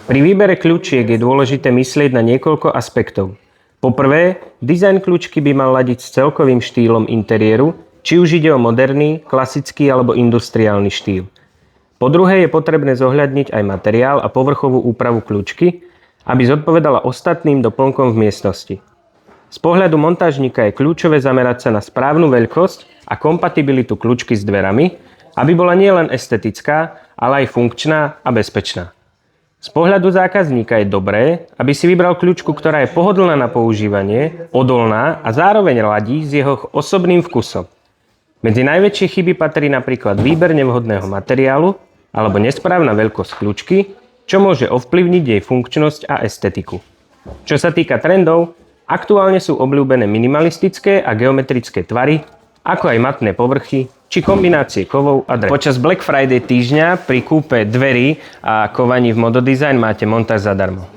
Pri výbere kľúčiek je dôležité myslieť na niekoľko aspektov. Po prvé, dizajn kľúčky by mal ladiť s celkovým štýlom interiéru, či už ide o moderný, klasický alebo industriálny štýl. Po druhé je potrebné zohľadniť aj materiál a povrchovú úpravu kľúčky, aby zodpovedala ostatným doplnkom v miestnosti. Z pohľadu montážnika je kľúčové zamerať sa na správnu veľkosť a kompatibilitu kľúčky s dverami, aby bola nielen estetická, ale aj funkčná a bezpečná. Z pohľadu zákazníka je dobré, aby si vybral kľúčku, ktorá je pohodlná na používanie, odolná a zároveň ladí s jeho osobným vkusom. Medzi najväčšie chyby patrí napríklad výber nevhodného materiálu alebo nesprávna veľkosť kľúčky, čo môže ovplyvniť jej funkčnosť a estetiku. Čo sa týka trendov, aktuálne sú obľúbené minimalistické a geometrické tvary, ako aj matné povrchy či kombinácie kovov a drev. Počas Black Friday týždňa pri kúpe dverí a kovaní v Mododesign máte montáž zadarmo.